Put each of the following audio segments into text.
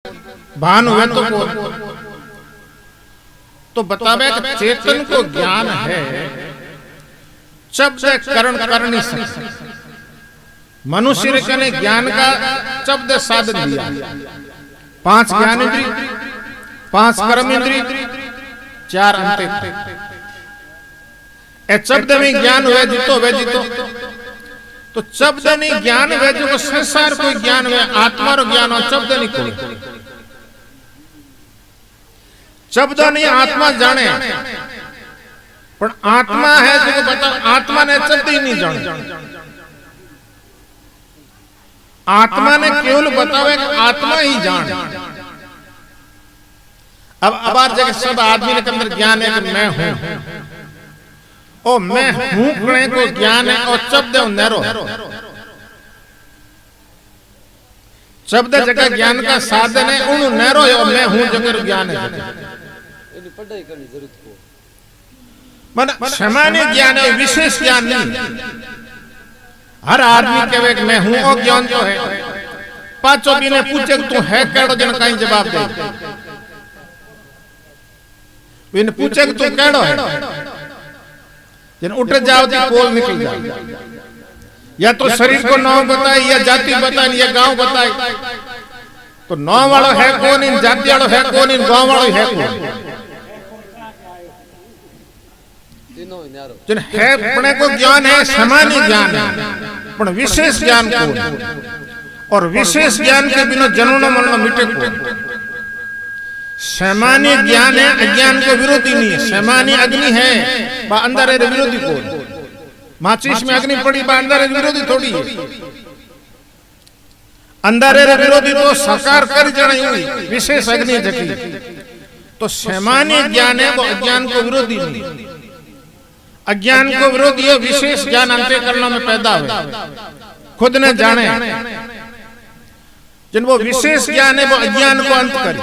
भान हुए तो कौन? तो बतावे कि चेतन को ज्ञान है, शब्द करण कर नहीं सकता। मनुष्य ने ज्ञान का शब्द साधन दिया, 5 ज्ञान इंद्रिय, 5 कर्म इंद्रिय, 4 अंत। शब्द में ज्ञान हुए जीतो वे जीतो। तो शब्द नहीं ज्ञान हुए जो संसार को ज्ञान हुए, आत्मा रो ज्ञान हो, शब्द नहीं कोई। शब्द नहीं आत्मा जाने, पर आत्मा है जो बता, आत्मा ने शब्द ही नहीं जाने। आत्मा ने केवल बतावे कि आत्मा ही जाने। अब हर जगह सब आदमी के अंदर ज्ञान है कि मैं हूं, और मैं हूं कणे को ज्ञान है, और शब्द नैरो। शब्द जगह ज्ञान का साधन है, उन नैरो और मैं हूं जगह ज्ञान है। पढ़ाई करनी जरूरत को मन सामान्य ज्ञान है, विशेष ज्ञान नहीं। हर आदमी कहे कि मैं हूं, और ज्ञान जो है पांचों भी ने पूछे तू है केड़ो, जन कहीं जवाब दे। बिन पूछे कि तू केड़ो है, जन उठ जाओ तो बोल निकल जाए। या तो शरीर को नाम बताए, या जाति बताए, या गांव बताए। तो नाम वालों है कौन, इन जाति वालों है कौन, इन गांव वालों है कौन? जन है अपने को ज्ञान है, सामान्य ज्ञान है, पर विशेष ज्ञान को, और विशेष ज्ञान के बिना जनों मरणों मिटे को। सामान्य ज्ञान है, अज्ञान को विरोधी नहीं है। सामान्य अग्नि है, बा अंदर है विरोधी को। माचिस में अग्नि पड़ी, बा अंदर है विरोधी थोड़ी है। अंदर है विरोधी तो साकार कर जाने हुई विशेष अग्नि जगी। तो सामान्य ज्ञान है वो अज्ञान को विरोधी नहीं। अज्ञान को विरोधी है, विशेष ज्ञान अंतःकरण में पैदा हुए, खुद ने जाने। जिन वो विशेष ज्ञान है वो अज्ञान को अंत करे,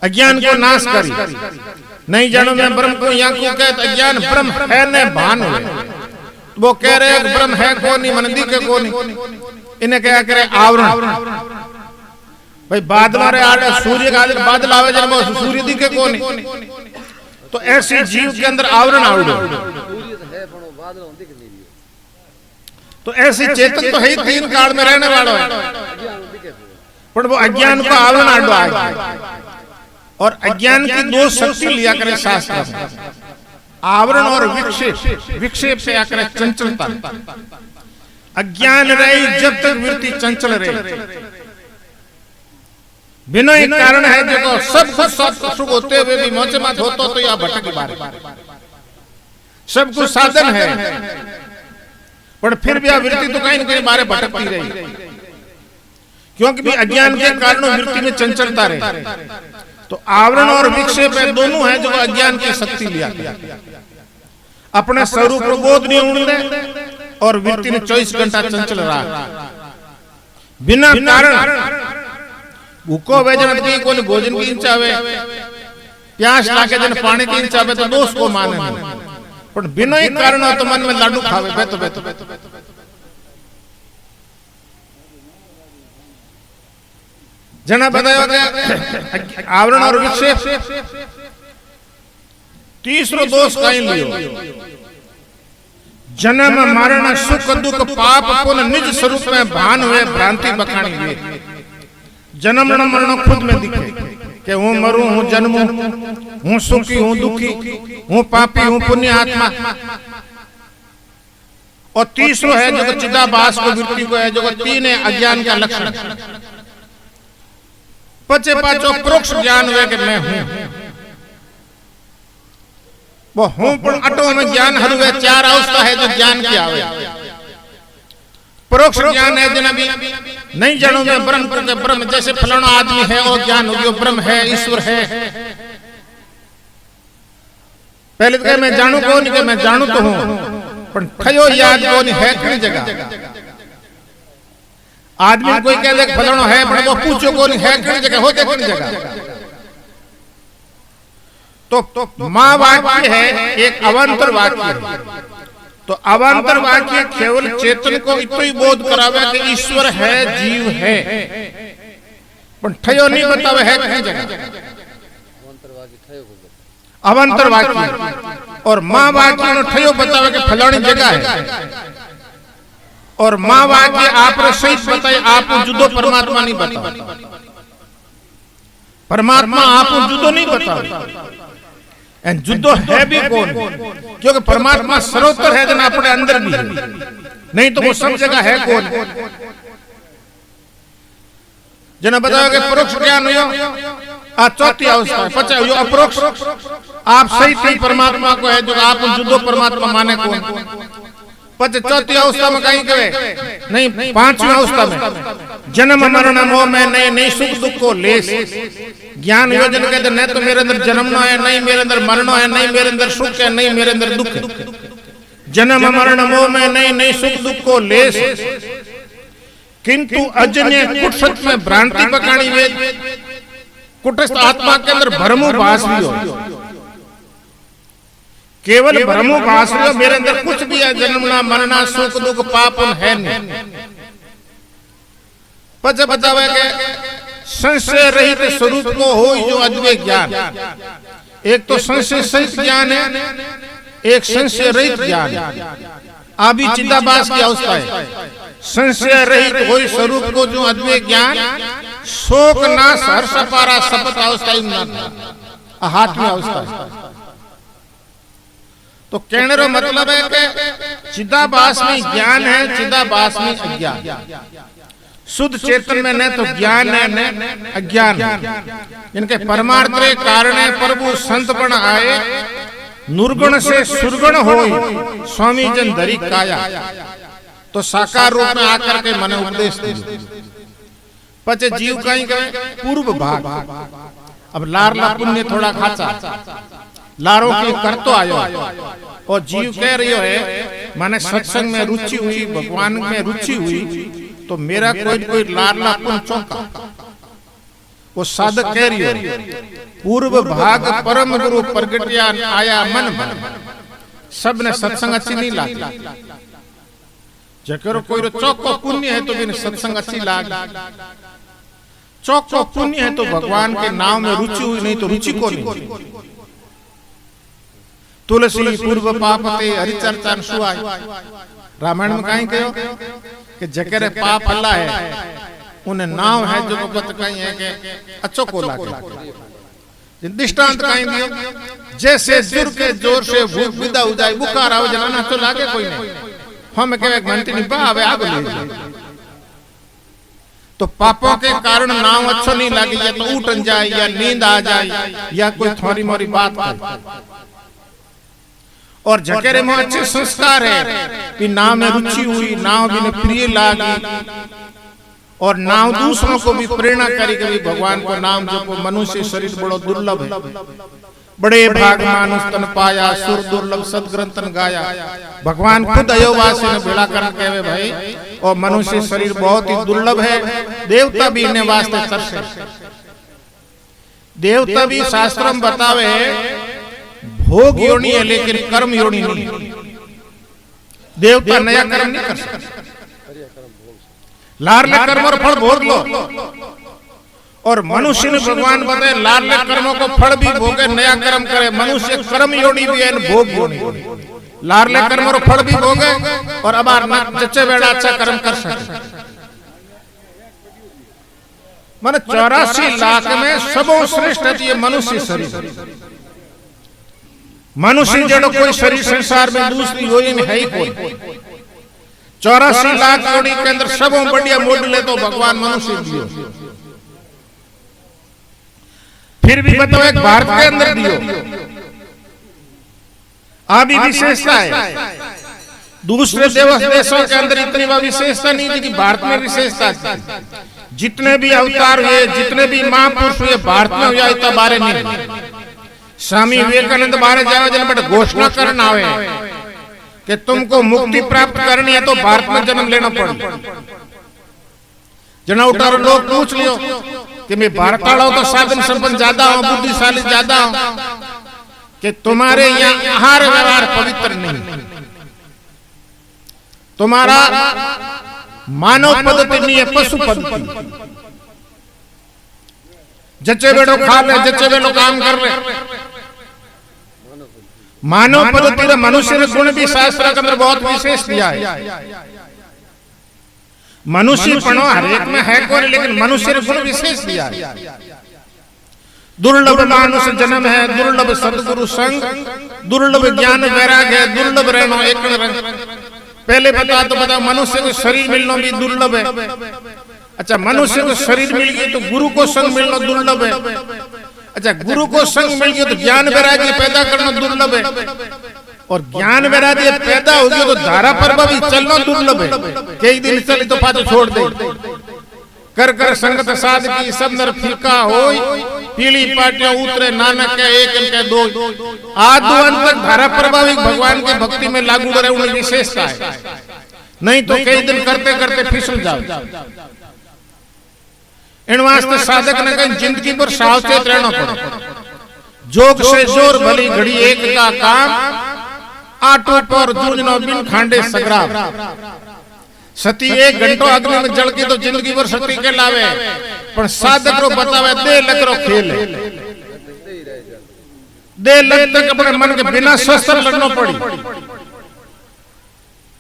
अज्ञान को नाश करी। नहीं जानो मैं ब्रह्म को, यहाँ को कहते अज्ञान ब्रह्म है न भान हुए। वो कह रहे ब्रह्म है कौन नहीं, मनदी के कौन नहीं। इन्हें क्या करे आवरण। भाई बादल आड़े सूर्य का बादल आवे, जब वो सूर्य दिखे कौन नहीं। तो ऐसे जीव के अंदर आवरण आवड़ो। तो ऐसे चेतन तो है ही 3 काल में रहने वाला है, पर वो अज्ञान को आवरण आड़ो आए। और अज्ञान की 2 शक्ति लिया करे शास्त्र, आवरण और विक्षेप। विक्षेप से आकर चंचलता। अज्ञान रही जब तक वृत्ति चंचल रहे, बिना एक कारण है जो सब कुछ सुख होते हुए भी मौज मत होता तो यह भटक बारे। सब कुछ साधन है, पर फिर भी वृत्ति तो कहीं न कहीं बारे भटकती रही, क्योंकि भी अज्ञान के कारण वृत्ति में चंचलता रहे। तो आवरण और विक्षेप दोनों है जो अज्ञान की शक्ति लिया। अपने स्वरूप को बोध नहीं उड़ने, और वृत्ति ने 24 घंटा चंचल रहा बिना कारण। भूखो वे जन की कोई भोजन की इच्छा वे, प्यास लागे जन पानी की इच्छा वे, तो दोस्त को माने नहीं। पर बिना एक कारण हो तो मन में लाडू खावे बेतो बेतो। जना बताया गया आवरण और विक्षेप। तीसरो दोष कहीं लियो, जन्म मरण सुख दुख पाप पुण्य निज स्वरूप में भान हुए भ्रांति बखानी हुए। जन्म मरण खुद में दिखे कि हूं मरूं, हूं जन्मूं, हूं सुखी, हूं दुखी, हूं पापी, हूं पुण्य आत्मा। और तीसरो है जो चिदाभास को वृत्ति को है, जो 3 है अज्ञान का लक्षण। पचे पाचो परोक्ष ज्ञान हुए कि मैं हूं, वो हूं पर अटो में ज्ञान हर हुए। 4 अवस्था है जो ज्ञान की आवे। परोक्ष ज्ञान है जिन्हें भी नहीं जानो मैं ब्रह्म को, ब्रह्म जैसे फलाना आदमी है और ज्ञान हो गया ब्रह्म है, ईश्वर है। पहले तो मैं जानू कौन नहीं, मैं जानू तो हूं, पर खयो याद कौन है किस जगह। आदमी कोई कह दे फलाना है, पर वो पूछो कौन है किस जगह, होते किस जगह। तो मां वाक्य है, एक अवान्तर वाक्य है। तो अवान्तर वाक्य केवल चेतन को इतना ही बोध करावे कि ईश्वर है, जीव है। पण ठयो नहीं बतावे है कहीं जगह अंतरवागी थयो को बता अवंतर वाक्य और मां वाक्य नो ठयो बतावे के फलानी जगह है और मां वाक्य आप सहित बताए आप जुदो परमात्मा नहीं बताओ परमात्मा आप जुदो नहीं बताओ एंड जुदो है भी कौन क्योंकि परमात्मा सर्वोत्तर है जन अपने अंदर भी नहीं तो वो सब जगह है कौन जना बताओ कि परोक्ष ज्ञान हो आ चौथी अवस्था है पचा यो अपरोक्ष आप सही सही परमात्मा को है जो आप जुदो परमात्मा माने कौन पचे चौथी अवस्था में कहीं कहे नहीं पांचवी अवस्था में जन्म मरण मोह में नहीं सुख दुख को लेस ज्ञान योजन कहते नहीं तो मेरे अंदर जन्मना है नहीं मेरे अंदर मरना है नहीं मेरे अंदर सुख है नहीं मेरे अंदर दुख है जन्म मरण मोह में नहीं सुख दुख को लेस किंतु अजन्य कुटसत में भ्रांति पकानी वेद कुटस्थ आत्मा के अंदर भ्रमु भास भी हो केवल भ्रमु भास भी हो मेरे अंदर कुछ भी है जन्मना मरना सुख दुख पाप है नहीं पच बतावे के संशय रहित स्वरूप को हो जो अद्वैत ज्ञान एक तो संशय सहित ज्ञान है एक संशय रहित ज्ञान अभी चिदाभास की अवस्था है संशय रहित हो स्वरूप को जो अद्वैत ज्ञान शोक नाश हर्ष पारा सपत अवस्था हाथ में अवस्था है तो कहने रो मतलब है कि चिदाभास में ज्ञान है चिदाभास में अज्ञान शुद्ध चेतन में न तो ज्ञान है न अज्ञान इनके परमार्थ के कारण है प्रभु संत बन आए निर्गुण से सुरगुण हो स्वामी जन धरी काया तो साकार रूप में आकर के मन उपदेश दियो पचे जीव कहीं गए पूर्व भाग अब लारला पुण्य थोड़ा खाचा लारों की कर तो आयो और जीव कह रही है माने सत्संग में रुचि हुई भगवान में रुचि हुई तो मेरा कोई लारला पुण्य चौंका वो साधक कह रही है पूर्व भाग परम गुरु प्रगटिया आया मन भर सब ने सत्संग अच्छी नहीं लागी जकरो कोई चौको पुण्य है तो भी सत्संग अच्छी लाग चौको पुण्य है तो भगवान के नाम में रुचि हुई नहीं तो रुचि को नहीं तुलसी पूर्व पापते हरिचर्चा सुआई रामायण में कहीं कहो कि जकरे पाप अल्लाह है उन्हें नाम है जो बत कहीं है कि अच्छो को लागे दृष्टांत कहीं दियो जैसे जुर के जोर से भूख विदा हो जाए बुखार आओ जलाना तो लागे कोई नहीं हम कहे घंटी नहीं पावे आग ले तो पापों के कारण नाम अच्छो नहीं लगे या तो उठन जाए या नींद आ जाए या कोई थोड़ी मोरी बात करे और जकेरे में अच्छे संस्कार है कि नाम में रुचि हुई नाम भी ने प्रिय लागी और नाम दूसरों को भी प्रेरणा करी कभी भगवान को नाम जपो मनुष्य शरीर बड़ो दुर्लभ है बड़े भाग मानुष तन पाया सुर दुर्लभ सदग्रंथन गाया भगवान खुद अयोवासी ने बेड़ा कर कहे भाई और मनुष्य शरीर बहुत ही दुर्लभ है देवता भी इन्हें वास्ते तरसे देवता भी शास्त्र में बतावे भोग योनि है लेकिन कर्म योनि नहीं देवता नया कर्म नहीं कर सकते लारले कर्म और फल भोग लो और मनुष्य ने भगवान बताए लारले कर्मों को फल भी भोगे नया कर्म करे मनुष्य कर्म योनि भी है भोग योनि लारले कर्म और फल भी भोगे और अब जच्चे बेड़ा अच्छा कर्म कर सके माने 84 लाख में सबो श्रेष्ठ है मनुष्य शरीर मनुष्य जड़ो कोई शरीर संसार में दूसरी होई नहीं है कोई 84 लाख योनि के अंदर सबो बढ़िया मॉडल है तो भगवान मनुष्य दियो फिर भी बताओ एक भारत के अंदर दियो अभी विशेषता है दूसरे देशों के अंदर इतनी विशेषता नहीं थी कि भारत में विशेषता थी जितने भी अवतार हुए जितने भी महापुरुष हुए भारत में हुआ इतना बारे नहीं स्वामी विवेकानंद बारे जाओ जन बट घोषणा करना आवे कि तुमको मुक्ति प्राप्त करनी है तो भारत में जन्म लेना पड़े जना उठारो लोग पूछ लियो कि मैं भारत वाला हूं तो साधन संपन्न ज्यादा हूं बुद्धिशाली ज्यादा हूं कि तुम्हारे यहाँ आहार व्यवहार पवित्र नहीं तुम्हारा मानव पद्धति नहीं है पशु पद्धति जचे बेड़ो खा ले, जचे बेड़ो काम कर ले। मानव पद्धति रे मनुष्य रे गुण भी शास्त्र के अंदर बहुत विशेष दिया है। मनुष्य पणो हर एक में है कोई, लेकिन मनुष्य रे गुण विशेष दिया है। दुर्लभ मानुष जन्म है, दुर्लभ सदगुरु संग, दुर्लभ ज्ञान वैराग है, दुर्लभ रहनो एक रंग। पहले बता मनुष्य को शरीर मिलना भी दुर्लभ है। अच्छा, मनुष्य को शरीर मिल गई तो गुरु को संग मिलना दुर्लभ है। अच्छा, गुरु को संग मिल गया तो ज्ञान वैराग्य पैदा करना दुर्लभ है। और ज्ञान वैराग्य पैदा हो गया तो धारा पर भी चलना दुर्लभ है। कई दिन चली तो पाछो छोड़ दे। कर कर संगत साध की सब नर फीका होई, पीली पाटियां उतरे नानक के एक इनके दो। आदि अंत तक धारा प्रभाविक भगवान की भक्ति में लागू करे, उन्हें विशेषता है। नहीं तो कई दिन करते करते फिसल जाओ। इन वास्ते साधक ने कहीं जिंदगी पर सावचेत रहना पड़े। जोग से जोर भली घड़ी एक का काम, आटो पर जूझनो बिन खांडे संग्राम। सती एक घंटो अग्नि में जल के तो जिंदगी भर सती के लावे, पर साधक रो बतावे दे लकरो खेल है। दे लग तक अपने मन के बिना शस्त्र लड़ना पड़ी।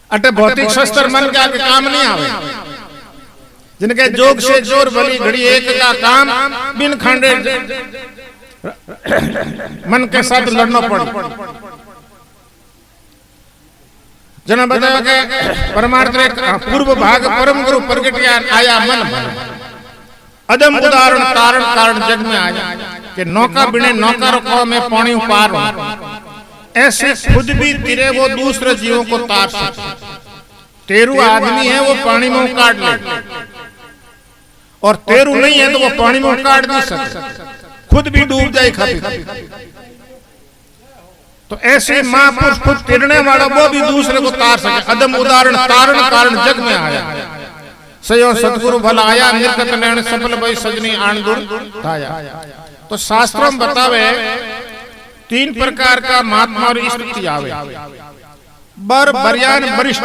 अटे भौतिक शस्त्र मन के आगे काम नहीं आवे। जिनके जोग से जोर भली घड़ी एक का काम, बिन खांडे मन के साथ लड़ना पड़े। जना बताया कि परमार्थ रे पूर्व भाग परम गुरु प्रगटिया आया मन अदम उदाहरण कारण कारण जग में आया कि नौका बिने नौका रखो में पानी पार हो। ऐसे खुद भी तिरे वो दूसरे जीवों को तार सकते। तेरू आदमी है वो पानी में काट ले, और तेरू नहीं है तो वो पानी में काट नहीं सकता, खुद भी डूब जाए खातिर। तो ऐसे महापुरुष खुद तिरने वाला वो भी दूसरे को तार सके। अदम उदाहरण तारण कारण जग में आया। सयो सतगुरु भला आया, निर्गत नैन सफल भई सजनी आनंद थाया। तो शास्त्रों में बतावे तीन प्रकार का महात्मा और स्थिति आवे। बर बरियान वरिष्ठ।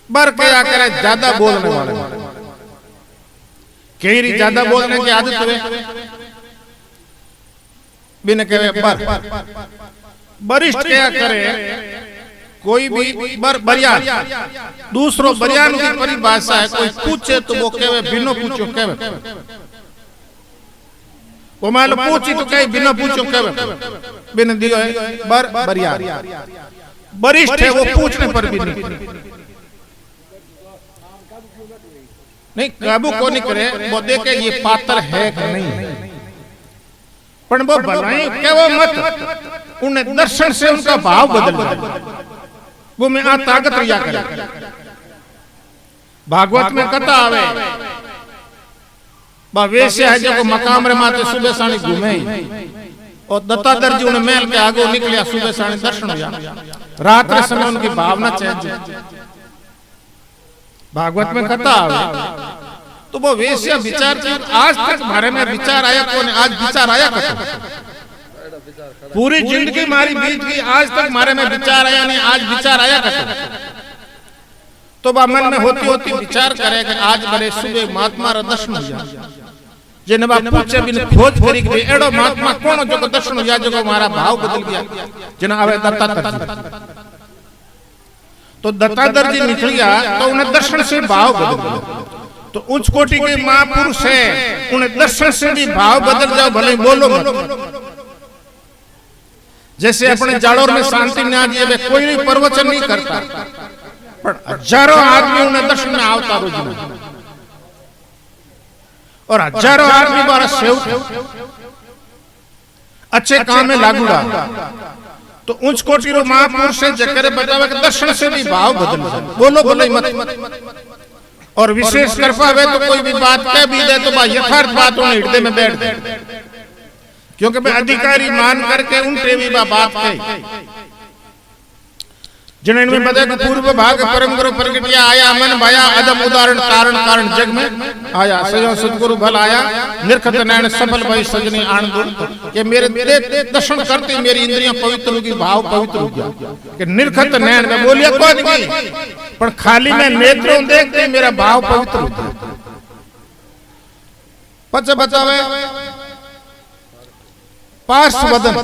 बर क्या करे, ज्यादा बोलने वाले। कई ज्यादा बोलने की आदत है, बिन कहे बर। वरिष्ठ क्या करे, कोई भी बरियान। दूसरों बरियान की परिभाषा है, कोई पूछे तो वो कहे, बिनो पूछो कहे। वो मान लो पूछी तो कहे, बिना पूछो कहे। बिन दियो बर बरियान। वरिष्ठ है वो पूछने पर भी नहीं काबू को नहीं करे। वो देखे ये पात्र है कि नहीं, पर वो बनाए क्या वो मत। उन्हें दर्शन से उनका भाव बदल जाए। वो में आ ताकत रिया करे। भागवत में कथा आवे, वैसे है जो मकाम रे माते सुबह साणी घूमे, और दत्तादर जी उन्हें महल के आगे निकलिया, सुबह साणी दर्शन हुआ। रात के समय उनकी भावना चेंज। भागवत में कथा आवे तो वो वैसे विचार की आज तक हमारे में विचार आया कौन? आज विचार आया कथा। पूरी जिंदगी हमारी बीत गई, आज तक हमारे में विचार आया नहीं। आज विचार आया कथा। तो बा मन में होती होती विचार करे कि आज बड़े सुबह महात्मा रा दर्शन हुआ। जिन बा पूछे बिन खोज करी कि एड़ो महात्मा कौन जो दर्शन हुआ जो हमारा भाव बदल गया। जिन आवे दत्तादर। तो दत्तादर जी निकल गया तो उन्हें दर्शन से भाव बदल गया। तो उच्च कोटि के महापुरुष है, उन्हें दर्शन से भी भाव बदल जाओ, भले बोलो मत। जैसे अपने जाड़ोर में शांति ना दिए वे कोई नहीं प्रवचन नहीं करता, पर हजारों आदमी उन्हें दर्शन में आवता रोज, और हजारों आदमी बारा सेव अच्छे काम में लागूड़ा। तो उच्च कोटि रो महापुरुष से जकरे बतावे कि दर्शन से भी भाव बदल जाए, बोलो बोलो मत। और विशेष कर पावे तो कोई भी बात कह भी दे तो बा यथार्थ बात उन्हें हृदय में बैठ दे, क्योंकि मैं अधिकारी मान करके उनसे भी बात कही। जिन्होंने बताया कि पूर्व भाग परम गुरु प्रगटिया आया, मन भाया अदम उदाहरण कारण कारण जग में आया। सयो सतगुरु भल आया, निर्खत नैन सफल भई सजनी आनंद। कि मेरे दर्शन करते मेरी इंद्रियां पवित्र होगी, भाव पवित्र हो गया। कि निर्खत नैन में बोलिया कौन की, पर खाली मैं नेत्रों देखते मेरा भाव पवित्र हो गया। पचे बतावे पार्श वदन,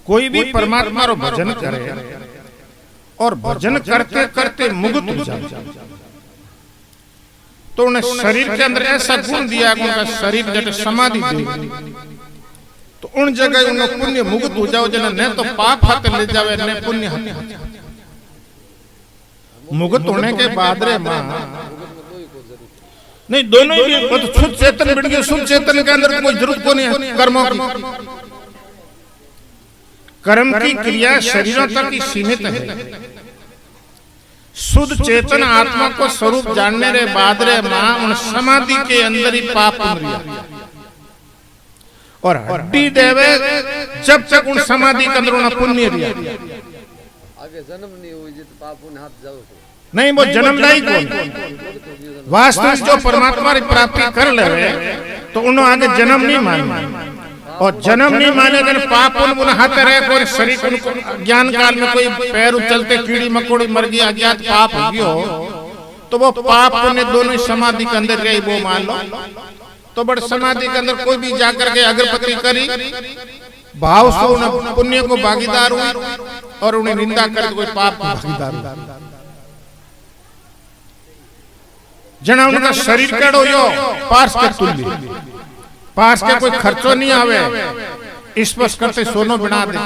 कोई भी परमात्मा रो भजन करे और भजन करते करते मुक्त हो जाए तो उन्हें शरीर के अंदर ऐसा गुण दिया कि उनका शरीर जैसे समाधि दी, तो उन जगह उन्हें पुण्य मुक्त हो जाओ जना न तो पाप हाथ ले जावे न पुण्य हाथ। मुक्त होने के बाद रे मां नहीं दोनों ही तो शुद्ध चेतन बढ़ गए, शुद्ध चेतन के अंदर कोई जरूरत को नहीं है कर्मों की। कर्म की क्रिया शरीरों तक ही सीमित है। शुद्ध चेतन आत्मा को स्वरूप जानने रे बाद रे मां उन समाधि के अंदर ही पाप उमरिया और हड्डी देवे जब तक उन समाधि के अंदर उन पुण्य रिया आगे जन्म नहीं हुई जित पाप उन हाथ जाओ नहीं, वो जन्मदायी कौन वास्तविक जो परमात्मा की प्राप्ति कर ले तो उन्होंने आगे जन्म नहीं माने और जन्म नहीं माने तो पाप उन हाथ रहे कोई शरीर उनको ज्ञान काल में कोई पैर उछलते कीड़ी मकोड़ी मर गई अज्ञात पाप हो गयो तो वो पाप ने दोनों समाधि के अंदर गई वो मान लो तो बड़ समाधि के अंदर कोई भी जाकर के अगरबत्ती करी भाव से उन पुण्य को भागीदार हुई और उन्हें निंदा कर कोई पाप को भागीदार हुई। जना उनका शरीर कड़ो यो पार्श के तुल्य, पार्श के कोई खर्चो नहीं आवे, स्पर्श करते सोनो बना दे।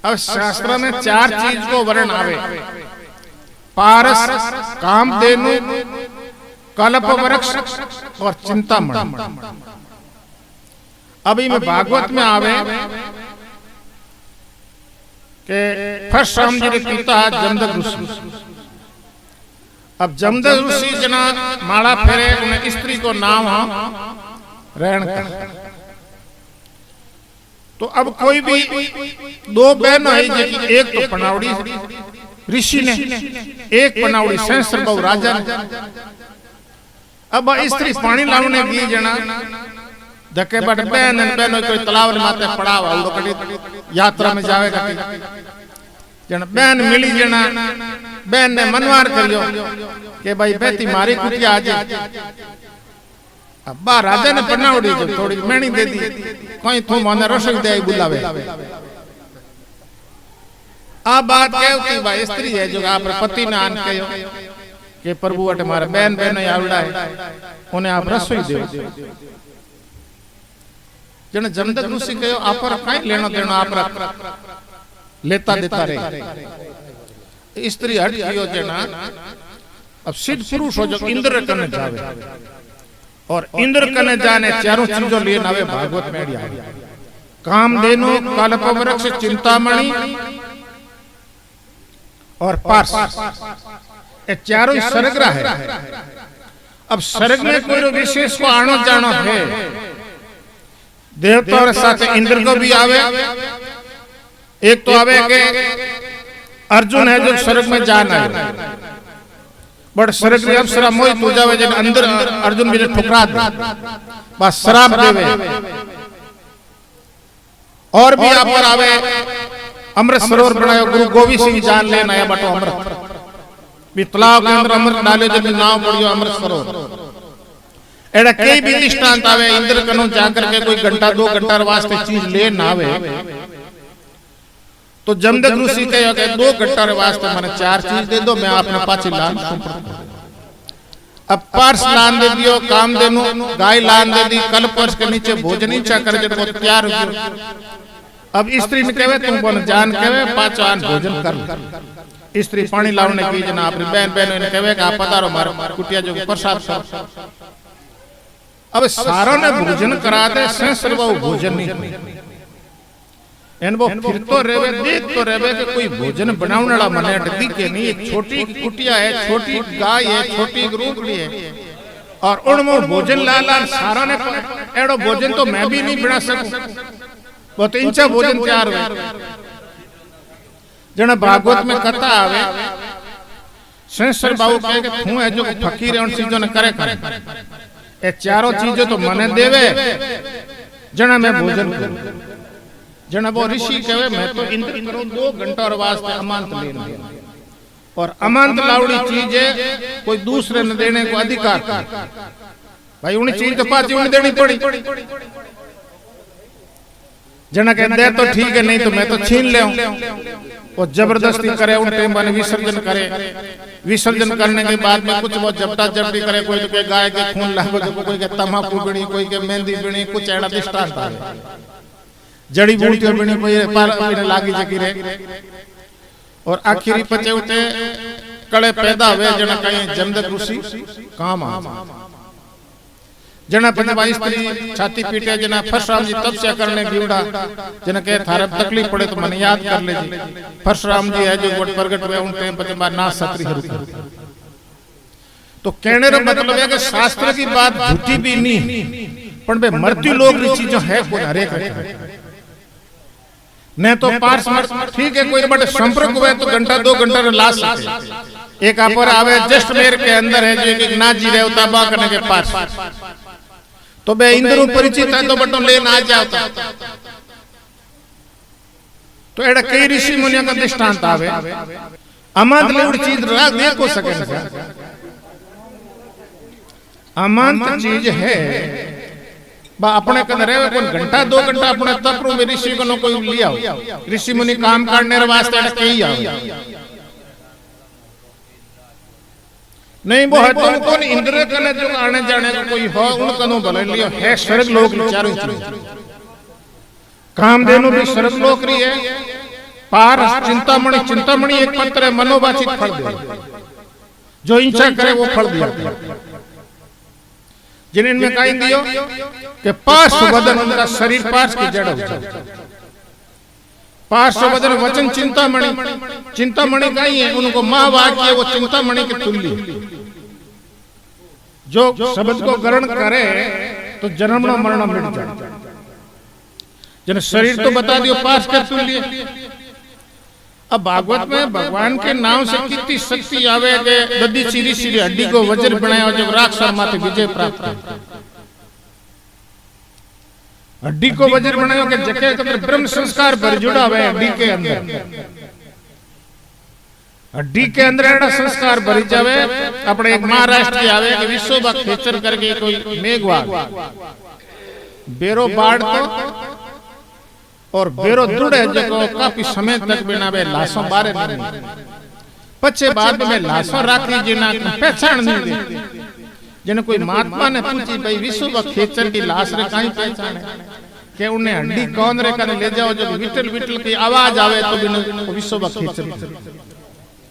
अब शास्त्र में चार चीज को वर्ण आवे, पारस, कामधेनु, कल्प वृक्ष और चिंतामणि। अभी में भागवत में आवे के फर्स्ट राम जी के पिता जमदग्नि ऋषि। अब जमदग्नि ऋषि जना माला फेरे उन्हें स्त्री को नाम रहन कर। तो अब कोई भी दो बहन है जी, एक तो पनावड़ी ऋषि ने, एक पनावड़ी सहस्त्र बहु राजा ने। अब स्त्री पानी लावने गई जना धक्के बट बहन बहन कोई तालाब माते पड़ाव आवड़ो कड़ी यात्रा में जावे कटी जन बहन मिली जना बहन ने मनवार करियो के भाई बेटी मारी कुटिया आज। अब राजा ने पनावड़ी जो थोड़ी मेणी दे दी कोई तू मने रसोई दे बुलावे। आ बात कहती भाई स्त्री है जो आप पति ने आन कहो के प्रभु अटे मारे बहन बहन आवड़ा है उन्हें आप रसोई दो। जन जमदग्नि ऋषि कहो आप कई लेनो देनो आप लेता देता रहे। स्त्री हट गयो जना अब सिद्ध पुरुष हो जो इंद्र कने जावे और इंद्र कने जाने चारों चीजों लिए नावे भागवत में आया। कामधेनु, कल्प वृक्ष, चिंतामणि और पार्श, ये चारों ही सरग्रह है। अब स्वर्ग में कोई विशेष को आनो जानो है, देवता और साथ इंद्र को भी आवे। एक तो आवे के अर्जुन है जो स्वर्ग में जाना है बट स्वर्ग में अप्सरा मोहित हो जावे जब अंदर अर्जुन भी ठुकरा दे बस शराब देवे। और भी आप पर आवे अमृत सरोवर बनायो गुरु गोविंद सिंह जान लेना है बटो अमृत भी तालाब के अंदर अमृत डाले जब नाव पड़ियो अमृत सरोवर। एड़ा कई भी दृष्टांत आवे इंद्र कनो जाकर के कोई घंटा 2 घंटा वास्ते चीज ले ना आवे तो जमदग्नि ऋषि कहो के 2 घंटा वास्ते मैंने 4 चीज दे दो मैं अपने पाछे लान। अब पार्श लान दे दियो, कामधेनु गाय लान दे दी, कल्प वृक्ष के नीचे भोजन इच्छा कर जब तैयार हो गयो। अब स्त्री ने कहे तुम बन जान कहे 5 आन भोजन कर। स्त्री पानी लावने की जना अपनी बहन बहन ने कहे कि आप पधारो मारे कुटिया जो प्रसाद कर। अब सारों ने भोजन करा दे सहस्त्र बहु भोजन नहीं एन वो फिर तो रेवे देख तो रेवे कि कोई भोजन बनाने वाला मने अटदी के नहीं। एक छोटी कुटिया है, छोटी गाय है, छोटी रूपड़ी है और उनमें भोजन लाला सारा ने एड़ो भोजन तो मैं भी नहीं बना सकूं वो तो इंचा भोजन तैयार हुए। जना भागवत में कथा आवे सहस्त्र बाबू कहे कि तू है जो फकीर है उन चीजों ने करे करे ये चारों चीजें तो मने देवे जना मैं भोजन करूं। जना वो ऋषि कहे मैं तो इंद्र करूं 2 घंटा और वास्ते अमांत लेना और अमांत लावड़ी चीज है कोई दूसरे ने देने को अधिकार भाई उन्हें चीज तो पाची उन्हें देनी पड़ी जना कह दे तो ठीक है नहीं तो मैं तो छीन ले और जबरदस्ती करे उन टाइम बने विसर्जन करे विसर्जन करने के बाद में कुछ बहुत जपटा जपटी करे कोई तो के गाय के खून लागो कोई के तंबाकू बीड़ी कोई के मेहंदी बीड़ी कुछ एड़ा दृष्टांत है जड़ी बूटियां बीड़ी कोई पार लागी जगी रे और आखिरी पचे उठे कड़े पैदा हुए जना कहीं जमदक ऋषि काम आ जना पने भाई स्त्री छाती पीटे जना परशुराम जी तपस्या करने गिवड़ा जना के थारे तकलीफ पड़े तो मन याद कर ले परशुराम जी है जो गोट प्रगट हुए उन टाइम पचे बार ना सत्री हरु तो कहने रो मतलब है कि शास्त्र की बात झूठी भी नहीं पण बे मृत्यु लोक री चीज है कोई हरेक नहीं तो पार्स ठीक है कोई बड़े संपर्क हुए तो घंटा 2 घंटा ला सकते एक आप आवे जस्ट मेर के अंदर है जो एक ना जी रहे होता बा करने के पास तो बे इंद्र परिचित है तो बटन ले ना जाता तो एड़ा कई ऋषि मुनियों का दृष्टांत आवे अमांत लेवड़ी चीज राग नहीं को सके अमांत चीज है बा अपने कदर है कोई घंटा 2 घंटा अपने तपरू में ऋषि को कोई लिया ऋषि मुनि काम करने रे वास्ते एड़ा कई आओ नहीं वो है तो कौन इंद्र कने जो आने जाने का कोई हो उन कनो भले लियो है स्वर्ग लोक चारों कामधेनु भी स्वर्ग लोक री है पार चिंतामणि एक पत्र है मनोवांछित फल दे जो इच्छा करे वो फल दिया जिन्हें कहीं दियो कि पार्श वदन उनका शरीर पार्श की जड़ हो पार्श वदन वचन चिंतामणि कहीं है उनको माँ वाक्य वो चिंतामणि की तुल्य जो शब्द को ग्रहण करे तो जन्म मरण मिट जाए जिन्हें शरीर तो बता दियो पार्श के तुल्य अब भागवत में भगवान के नाम से कितनी शक्ति आवे के बदी सीरी सीरी हड्डी को वज्र बनाया जब राक्षस माथे विजय प्राप्त है हड्डी को वज्र बनाया के जके अंदर ब्रह्म संस्कार भर जुड़ा हुआ है हड्डी के अंदर हड्डी के अंदर एड़ा संस्कार भरी जावे अपने एक महाराष्ट्र के आवे के विश्व खेचर करके कोई मेघवाग बेरो बाढ़ तो और बेरो दुड़े जको काफी समय तक बिना बे लाशों बारे नहीं पछे बाद में लाशों राखी जिना पहचान नहीं दे जिन्हें कोई महात्मा ने पूछी भाई विश्व खेचर की लाश रे काई पहचान है के उन्हें हड्डी कौन रे कने ले जाओ जब विटल विटल की आवाज आवे तो बिना विश्व खेचर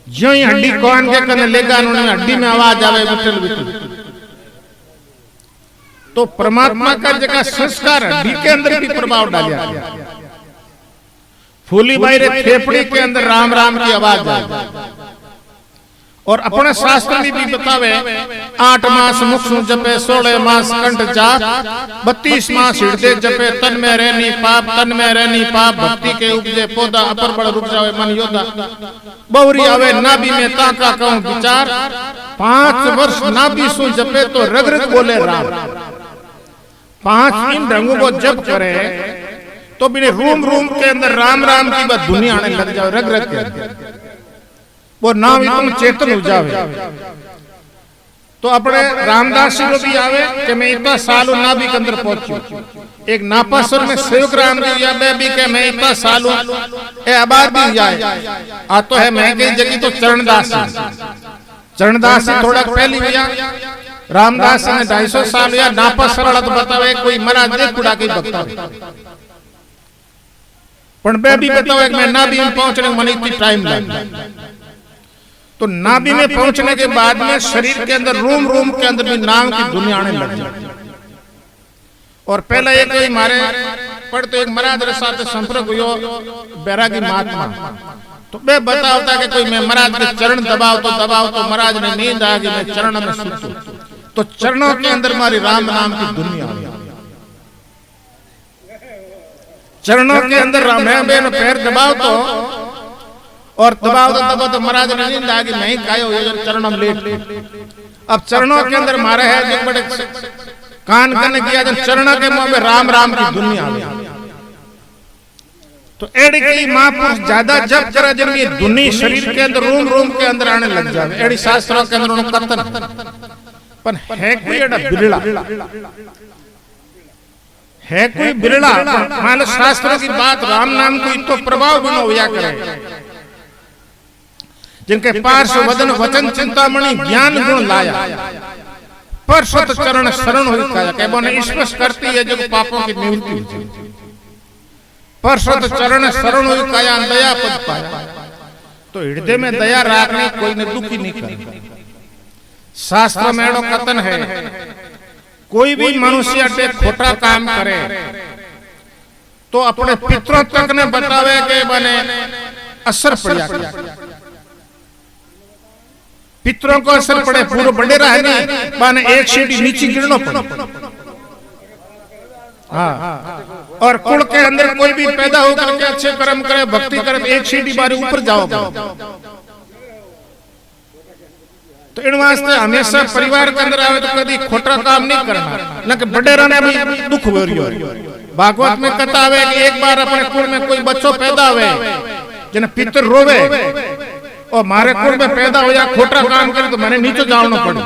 जो ही हड्डी कौन के कने लेगा उन्हें हड्डी में आवाज आवे विटल विटल तो परमात्मा का जगह संस्कार हड्डी के अंदर भी प्रभाव डालिया फूली बाई रे फेफड़ी के अंदर राम राम की आवाज आई और अपने शास्त्र में भी बतावे 8 मास मुख सु जपे 16 मास कंठ जाप 32 मास हृदय जपे तन में रहनी पाप भक्ति के उपजे पौधा अपर बड़ रुक जावे मन योद्धा बहुरी आवे नाभि में ताका कहूं विचार 5 वर्ष नाभि सु जपे तो रग रग बोले राम 5 इन रंगों को जप करे तो बिने रूम के अंदर राम राम की बात दुनिया आने लग जाए रग रग के वो नाम तुम चेतन हो जावे तो अपने रामदास जी को भी आवे कि मैं इतना सालों नाभि के अंदर पहुंचू एक नापासुर में संयुक्त राम जी या भी के मैं इतना सालों ए आबाद भी जाए आ तो है मैं कई जगह तो चरणदास जी थोड़ा पहली भैया रामदास ने 250 साल या नापासुर तो बतावे कोई महाराज ने कुड़ा के भक्ता पण बे भी बताओ एक मैं नाभि में पहुंचने में मनी इतनी टाइम लगा तो नाभि में पहुंचने के बाद में शरीर के अंदर रूम के अंदर भी नाम की दुनिया आने लग जाती और पहला एक ही मारे पर तो एक महाराज के साथ संपर्क हुआ बैरागी महात्मा तो बे बताता कि कोई मैं महाराज के चरण दबाव तो महाराज ने नींद आ गई मैं चरण में सुतूं तो चरणों के अंदर हमारी राम नाम की दुनिया चरणों के अंदर राम बेन पैर दबाव तो और दबाव तो महाराज ने नींद आ गई नहीं कायो चरणों में लेट अब चरणों के अंदर मारे है जो बड़े कान करने किया जब चरणों के मुंह में राम राम की दुनिया तो एड़ी की महापुरुष ज्यादा जप करे जन ये दुनी शरीर के अंदर रोम रोम के अंदर आने लग जावे एड़ी शास्त्रों के अंदर उनको कतन पर है कोई एड़ा बिरला है कोई बिरला मान शास्त्रों की बात राम नाम को इतो प्रभाव बनो होया करे जिनके पार्श्व वदन वचन चिंतामणि ज्ञान गुण लाया पर सत चरण शरण हुई काया के बोने स्पष्ट करती है जो पापों की निवृत्ति हुई पर सत चरण शरण हुई काया दया पद पाया तो हृदय में दया रखनी कोई ने दुखी नहीं करे शास्त्र में एड़ो कथन है कोई भी मनुष्य अटे खोटा काम करे तो अपने पितरों तक ने बतावे के बने असर पड़ा पितरों को असर पड़े पूरे बड़े रहने माने एक सीढ़ी नीचे गिरना पड़े हाँ और कुल के अंदर कोई भी पैदा होकर के अच्छे कर्म करे भक्ति करे एक सीढ़ी बारे ऊपर जाओ तो इन वास्ते हमेशा परिवार के अंदर आवे तो कभी खोटा काम नहीं करना न कि बड़े रहने भी दुख हो रही हो भागवत में कथा आवे कि एक बार अपने कुल में कोई बच्चों पैदा हुए जिन पितर रोवे और मारे कुल में पैदा हो या खोटा काम करे तो मैंने नीचे जाना पड़े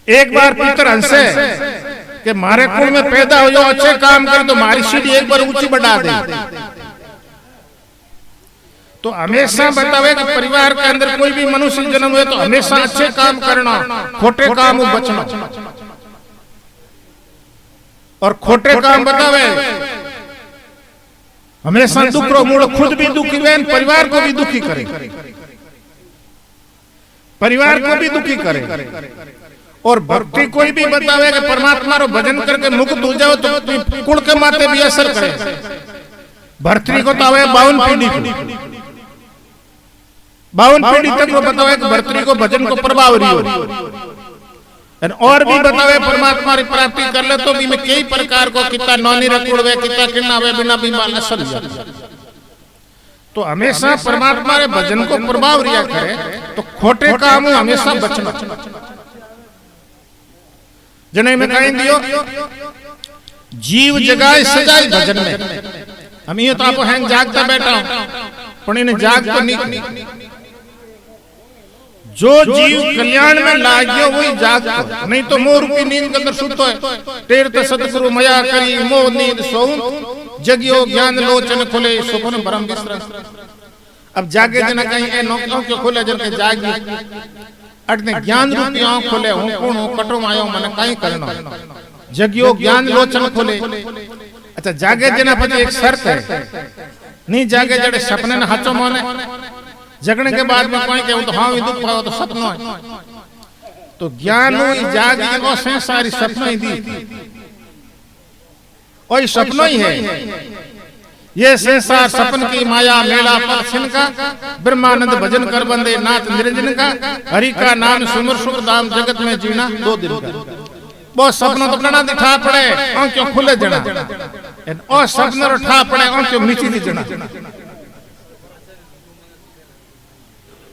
एक बार पितर हंसे कि मारे कुल में पैदा हो जाओ अच्छे काम करे तो मारी सीढ़ी एक बार ऊंची बढ़ा दे तो हमेशा बतावे कि परिवार के अंदर कोई भी मनुष्य जन्म हुए तो हमेशा अच्छे काम करना खोटे काम बचना और खोटे काम बतावे हमेशा दुख रो मूड खुद भी दुखी हुए परिवार को भी दुखी करे परिवार को भी दुखी करे और भक्ति कोई भी बतावे कि परमात्मा रो भजन करके मुक्त हो जाओ तो कुल के माथे भी असर करे भर्तरी को तो आवे 52 पीढ़ी 52 पीढ़ी तक वो बतावे कि भर्तरी को भजन को प्रभाव रही हो और भी बतावे परमात्मा की प्राप्ति कर ले तो भी में कई प्रकार को कितना नौनी रखुड़वे कितना किन्नावे बिना भी माला सर तो हमेशा परमात्मा के भजन को प्रभाव रिया करे तो खोटे काम हमेशा बचना जने में कहीं दियो जीव जगाए सजाए भजन में हम ये तो आप हैं जागता बैठा पण इन्हें जाग तो नहीं जो जीव कल्याण में लाग्यो वही जाग नहीं तो मोर की नींद के अंदर सुतो है तीर्थ सतगुरु मया करी मोह नींद सोऊं जगियो ज्ञान लोचन खुले सुखन भरम विश्राम अब जागे जना कहीं ए नौकरों के खुले जन के जागी अटने ज्ञान रूपी आंख खुले हूं कौन हूं कटो आयो मने काई करना जगियो ज्ञान लोचन खुले अच्छा जागे जना पछी एक शर्त है नहीं जागे जड़े सपने ने हाचो माने जगने के बाद में कोई के तो हां भी दुख पाओ तो सपनो है तो ज्ञान हुई जागी और संसारी सपना ही दी और सपना ही है ये संसार सपन की माया मेला पर छिनका ब्रह्मानंद भजन कर बंदे नाथ निरंजन का हरि का नाम सुमर सुख धाम जगत में जीना 2 दिन का बहुत सपना तो अपना दिखा पड़े आंखों खुले जना और सपना उठा पड़े आंखों मीठी दी जना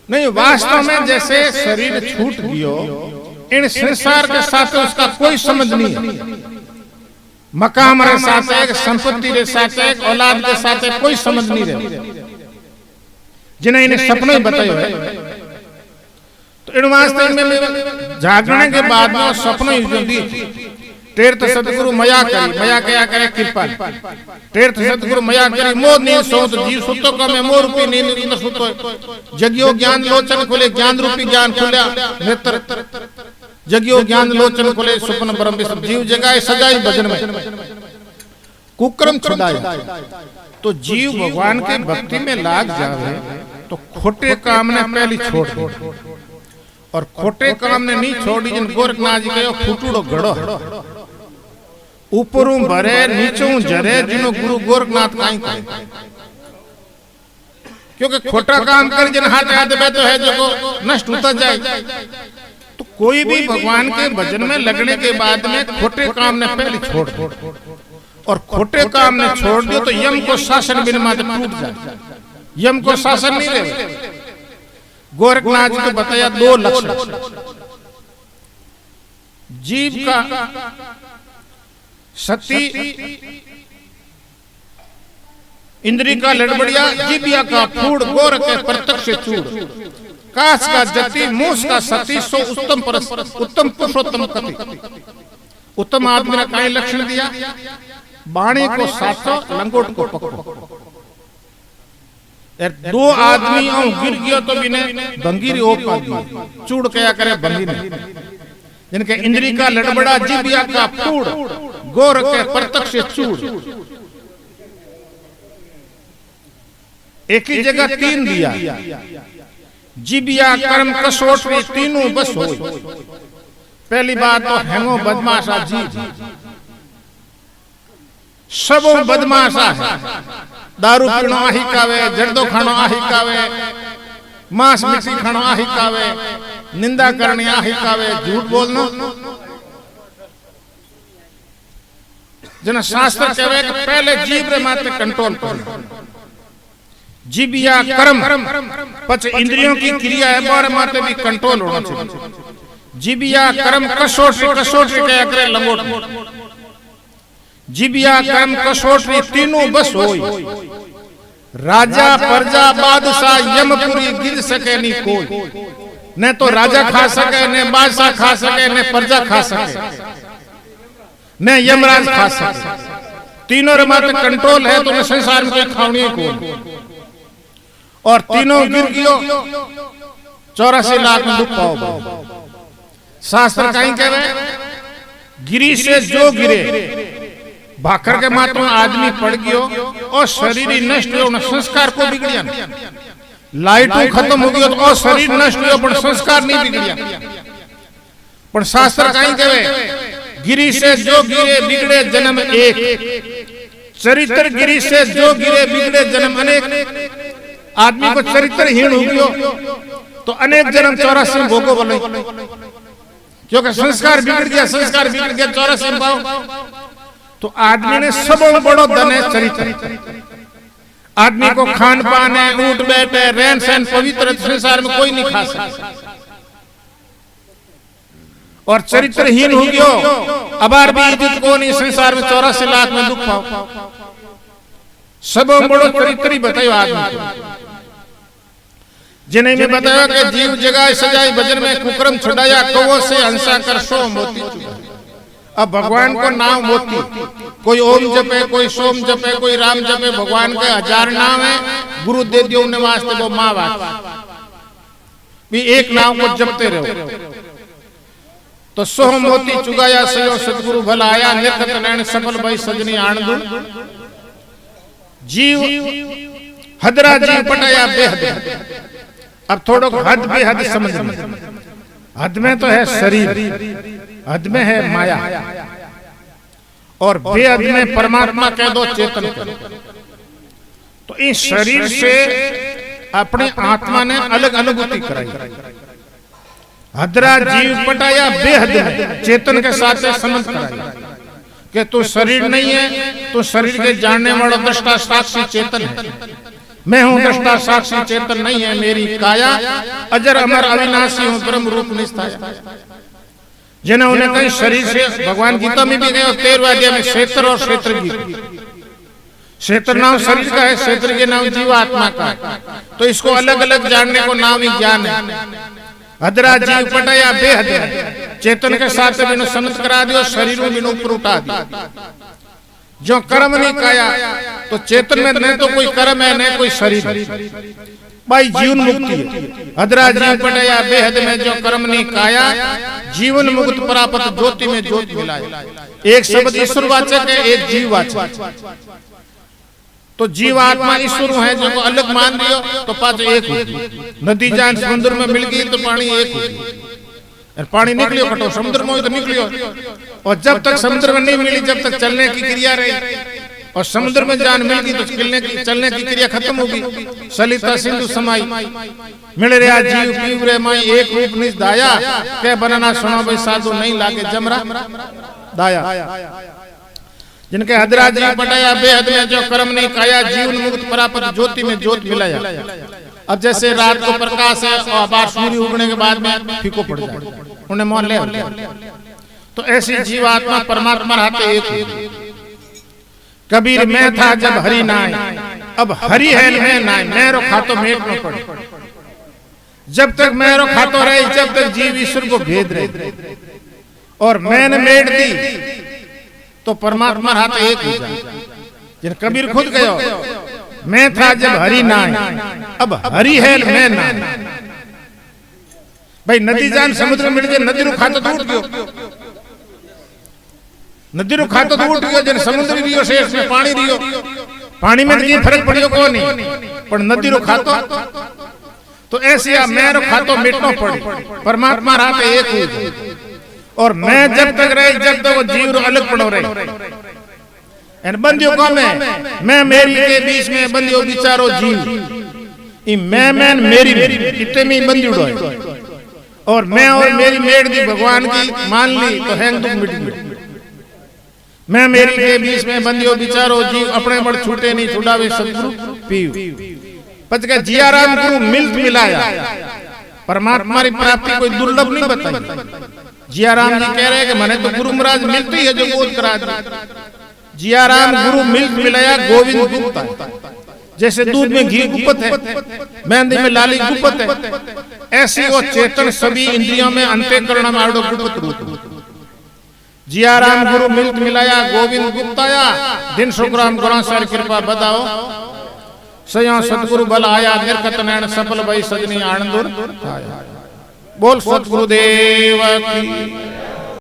नहीं वास्तव में जैसे शरीर छूट गयो इन संसार के साथ उसका कोई संबंध नहीं है मकाम रे साथ एक संपत्ति रे साथ एक औलाद के साथ कोई संबंध नहीं रहे जिन्हें इन्हें सपने बतायो है तो इन वास्ते में जागने के बाद में सपने दी तीर्थ सतगुरु मया क्या करे कृपा तीर्थ सतगुरु मया करी मोह नींद सो तो जीव सुतो का में मोह रूपी नींद न सुतो जगियो ज्ञान लोचन खुले ज्ञान रूपी ज्ञान खुल्या नेत्र जगियो ज्ञान लोचन खुले सुपन ब्रह्म विष्णु जीव जगाए सजाई भजन में कुक्रम छुड़ाए तो जीव भगवान के भक्ति में लाग जावे तो खोटे काम ने पहली छोड़ दे और खोटे काम ने नहीं छोड़ी जिन गोरखनाथ जी कहो फूटूड़ो घड़ो ऊपरू भरे नीचू जरे जिनो गुरु गोरखनाथ काई काई क्योंकि खोटा काम कर जिन हाथ हाथ बैठो है जो नष्ट होता जाए तो कोई भी भगवान के भजन में लगने के बाद में खोटे काम ने पहले छोड़ दो और खोटे काम ने छोड़ दियो तो यम को शासन बिना माते टूट जाए यम को शासन नहीं रहे गोरखनाथ जी को बताया 2 लक्षण जीव का सती इंद्री का लड़बड़िया, जीबिया का फूड, गोर के प्रत्यक्ष चूड़, काश का जति, मूस का सती, सो उत्तम उत्तम पुरुषोत्तम कति। उत्तम आदमी ने कई लक्षण दिया, बाणी को साचो, लंगोट को पक्को। दो आदमी गिर गयो तो भी ने भंगीरी ओ पादी, चूड़ कया करे भंगी ने। जिनके इंद्री का लड़बड़ा, जीबिया का फूड, गोर के प्रत्यक्ष चूड़, एक ही जगह तीन दिया, जीबिया कर्म कसोट में तीनों बस हो। पहली बात तो हेंगो बदमाशा जीव, सबो बदमाशा है। दारू पीनो आही कावे, जर्दो खानो आही कावे, मांस मिट्टी खानो आही कावे, निंदा करनी आही कावे, झूठ बोलनो। जना शास्त्र कहे कि पहले जीव रे माते कंट्रोल करो। जीबिया कर्म पच इंद्रियों की क्रिया है, बारे माते भी कंट्रोल होना चाहिए। जीबिया कर्म कसोट के करे लंगोट, जीबिया कर्म कसोट तीनों बस होई। राजा प्रजा बादशाह यमपुरी गिर सके नहीं कोई, न तो राजा खा सके, न बादशाह खा सके, न प्रजा खा सके, न यमराज खा सके। तीनों रे माते कंट्रोल है तो संसार में कोई खावनी को। और तीनों गिर गयो 84 लाख में दुख पाओ। शास्त्र कहीं कहे, गिरी से जो गिरे, भाकर के मात्र आदमी पड़ गयो और शरीर ही नष्ट हो, संस्कार को बिगड़िया। लाइट खत्म हो गयो तो शरीर नष्ट हो, पर संस्कार नहीं बिगड़िया। पर शास्त्र कहीं कहे, गिरी से जो गिरे बिगड़े जन्म एक, चरित्र गिरी से जो गिरे बिगड़े जन्म अनेक। आदमी को चरित्रहीन हो गयो तो अनेक जन्म 84 भोगो बोले, क्योंकि संस्कार बिगड़ गया, 84 पाओ। तो आदमी ने सब बड़ो धन है चरित्र। आदमी को खान पान है, उठ बैठे, रहन सहन पवित्र, संसार में कोई नहीं खा सकता। और चरित्रहीन हो गयो, अबार भी इज्जत को नहीं, संसार में 84 लाख में दुख पाओ। सब बड़ो चरित्र ही बतायो आदमी। जिन्हें में बताया कि जीव जगाए सजाई भजन में कुकर्म छुड़ाया, कौओं से हंसा कर सो मोती चुराया। अब भगवान को नाम मोती, कोई ओम जपे, कोई सोम जपे, कोई राम जपे, भगवान के 1000 नाम है। गुरु दे दियो ने वास्ते वो माँ बात भी एक नाम को जपते रहो। तो सोह मोती चुगाया सयो सतगुरु भला आया, निरखत नैन सफल भई सजनी आनंद। जीव हदरा जीव पटाया बेहद। अब थोड़ा हद बेहद समझ में, हद में तो है शरीर, हद में है माया, और बेहद में परमात्मा कह दो, चेतन कह दो। तो इस शरीर से अपने आत्मा ने अलग अनुभूति कराई। हदरा जीव पटाया बेहद में, चेतन के साथ संबंध कराई कि तू शरीर नहीं है, तू शरीर के जानने वाला दृष्टा साक्षी चेतन है। मैं हूं दृष्टा साक्षी चेतन नहीं है, मेरी काया अजर अमर अविनाशी हूं, ब्रह्म रूप निष्ठाया। जिन्होंने कहीं शरीर से, भगवान गीता में भी गए 13वें अध्याय में क्षेत्र और क्षेत्र की, क्षेत्र नाम शरीर का है, क्षेत्र के नाम जीवात्मा का है। तो इसको अलग अलग जानने को नाम ही ज्ञान है। हदरा जीव पटाया बेहद, चेतन के साथ बिनु समझ करा दियो, शरीर में बिनु ऊपर उठा दिया। जो कर्म नहीं काया तो चेतन में न तो कोई कर्म है न कोई शरीर, भाई जीवन मुक्ति है। हदरा जीव पटाया बेहद में, जो कर्म नहीं काया, जीवन मुक्त प्राप्त ज्योति में ज्योति मिलाया। एक शब्द ईश्वर वाचक है, एक जीव वाचक। तो जीवात्मा ईश्वर है, जो अलग मान दियो तो पांच एक हो। नदी जान समुद्र में मिल गई तो पानी एक हो। पानी निकलियो खटो, समुद्र में तो निकलियो, और जब तक समुद्र में नहीं मिली जब तक चलने की क्रिया रही, और समुद्र में जान मिल गई तो चलने की क्रिया खत्म होगी। सलिता सिंधु समाई, मिल रहा जीव पीव रे माई, एक रूप निज दाया, कह बनाना सुनो भाई साधु नहीं लागे जमरा दाया। जिनके हदरा जीव पटाया बेहद में, जो कर्म नहीं काया, जीवन मुक्त प्राप्त ज्योति में ज्योत मिलाया। अब जैसे रात को प्रकाश है और बाहर सूर्य उगने के बाद में फीको पड़ जाए, उन्हें मान ले। तो ऐसी जीवात्मा परमात्मा रहते एक। कबीर मैं था जब हरि नाय, अब हरी हेल में ना मेरो खातो मेट न पड़े। जब तक मेरो खातो रहे, जब तक जीव ईश्वर को भेद रहे, और मैंने मेट दी तो परमात्मा हाथ एक हो जाए। जिन कबीर खुद गयो, मैं था जब हरि ना, अब हरि हेल मैं ना। भाई नदी जान समुद्र मिल गए, नदी रू खातो तो उठ गयो, नदी रू खातो तो उठ गयो। जन समुद्र रियो शेष में पानी रियो, पानी में जी फर्क पड़ियो को नहीं, पर नदी रू खातो तो ऐसे आ मेरो खातो मिटनो पड़े। परमात्मा रात एक हो जाए, और मैं जब तक रहे, जब तक वो जीव अलग पड़ो रहे। एन बंदियों को मैं मेरी के बीच में बंदियों बिचारो जीव, ई मैं मेरी इतने में बंदी उड़ो है, और मैं और मेरी मेड़ दी भगवान की मान ली तो हैंग दुख मिट गई। मैं मेरी के बीच में बंदियों बिचारो जीव, अपने बड़ छूटे नहीं छुड़ावे सतगुरु पीव। पच का जिया राम गुरु मिल्क मिलाया, परमात्मा की प्राप्ति कोई दुर्लभ नहीं बताई। जिया राम जी कह रहे हैं कि मैंने तो गुरु महाराज मिलती है जो बोध करा दी। जिया राम गुरु मिल्क मिलाया गोविंद गुप्ता, जैसे दूध में घी गुप्त है, मेहंदी में लाली गुप्त है, ऐसी वो चेतन सभी इंद्रियों में अंतःकरण में आड़ो गुप्त रूप। जिया राम गुरु मिल्क मिलाया गोविंद गुप्ताया, दिन शुक्राम गुरु सर कृपा बताओ, सया सतगुरु बल आया, निर्कत नैन सफल भई सजनी आनंदुर। बोल सतगुरुदेव की।